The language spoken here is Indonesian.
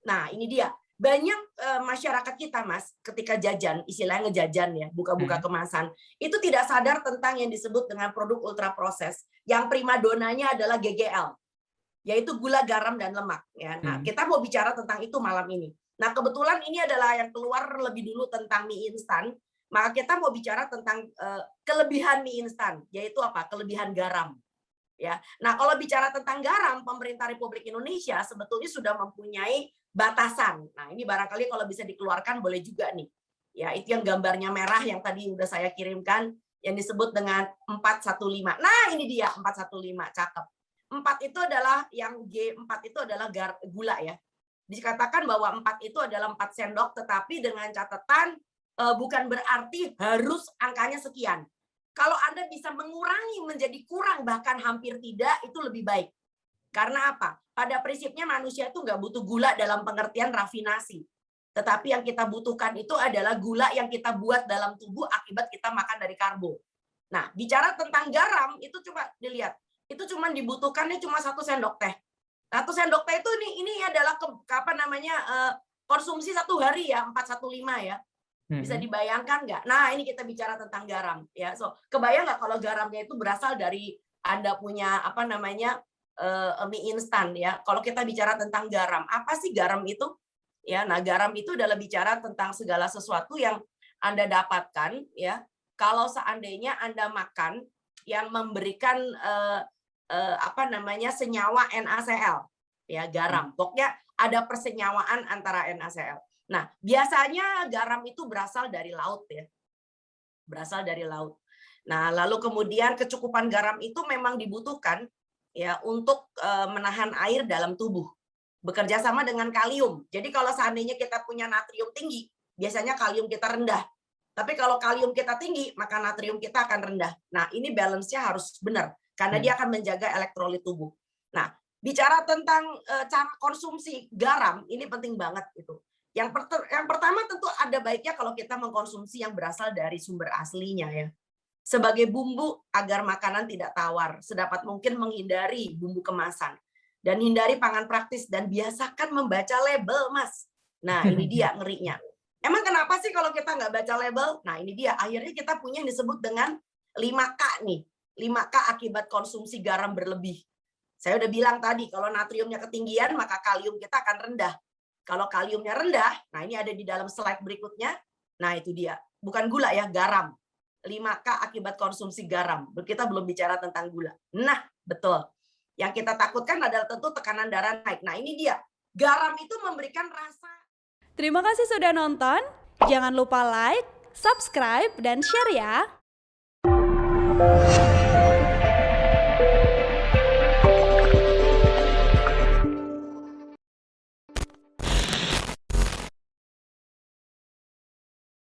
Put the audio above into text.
Nah, ini dia. Banyak masyarakat kita, Mas, ketika jajan, istilahnya ngejajan ya, buka-buka kemasan, itu tidak sadar tentang yang disebut dengan produk ultra proses, yang primadonanya adalah GGL, yaitu gula, garam, dan lemak. Ya. Nah, kita mau bicara tentang itu malam ini. Nah, kebetulan ini adalah yang keluar lebih dulu tentang mie instan, maka kita mau bicara tentang kelebihan mie instan, yaitu apa? Kelebihan garam. Ya. Nah, kalau bicara tentang garam, pemerintah Republik Indonesia sebetulnya sudah mempunyai batasan. Nah, ini barangkali kalau bisa dikeluarkan boleh juga nih. Ya, itu yang gambarnya merah yang tadi udah saya kirimkan yang disebut dengan 415. Nah, ini dia 415, cakep. 4 itu adalah yang G4 itu adalah gula ya. Dikatakan bahwa 4 itu adalah 4 sendok, tetapi dengan catatan bukan berarti harus angkanya sekian. Kalau Anda bisa mengurangi menjadi kurang, bahkan hampir tidak, itu lebih baik. Karena apa? Pada prinsipnya manusia itu nggak butuh gula dalam pengertian rafinasi. Tetapi yang kita butuhkan itu adalah gula yang kita buat dalam tubuh akibat kita makan dari karbo. Nah, bicara tentang garam, itu coba dilihat. Itu cuma dibutuhkannya cuma 1 sendok teh. 1 sendok teh itu ini adalah konsumsi 1 hari ya, 415 ya. Bisa dibayangkan nggak? Nah, ini kita bicara tentang garam ya. So, kebayang nggak kalau garamnya itu berasal dari Anda punya mie instan ya. Kalau kita bicara tentang garam, apa sih garam itu? Ya, nah garam itu adalah bicara tentang segala sesuatu yang Anda dapatkan ya. Kalau seandainya Anda makan yang memberikan senyawa NaCl ya, garam. Pokoknya ada persenyawaan antara NaCl. Nah, biasanya garam itu berasal dari laut ya. Berasal dari laut. Nah, lalu kemudian kecukupan garam itu memang dibutuhkan ya untuk menahan air dalam tubuh. Bekerja sama dengan kalium. Jadi kalau seandainya kita punya natrium tinggi, biasanya kalium kita rendah. Tapi kalau kalium kita tinggi, maka natrium kita akan rendah. Nah, ini balance-nya harus benar karena dia akan menjaga elektrolit tubuh. Nah, bicara tentang cara konsumsi garam, ini penting banget itu. Yang pertama tentu ada baiknya kalau kita mengkonsumsi yang berasal dari sumber aslinya ya. Sebagai bumbu agar makanan tidak tawar, sedapat mungkin menghindari bumbu kemasan dan hindari pangan praktis dan biasakan membaca label, Mas. Nah, ini dia ngerinya. Emang kenapa sih kalau kita nggak baca label? Nah, ini dia. Akhirnya kita punya yang disebut dengan 5K nih. 5K akibat konsumsi garam berlebih. Saya udah bilang tadi, kalau natriumnya ketinggian, maka kalium kita akan rendah. Kalau kaliumnya rendah, nah ini ada di dalam slide berikutnya. Nah, itu dia. Bukan gula ya, garam. 5K akibat konsumsi garam. Kita belum bicara tentang gula. Nah, betul. Yang kita takutkan adalah tentu tekanan darah naik. Nah, ini dia. Garam itu memberikan rasa. Terima kasih sudah nonton. Jangan lupa like, subscribe, dan share ya.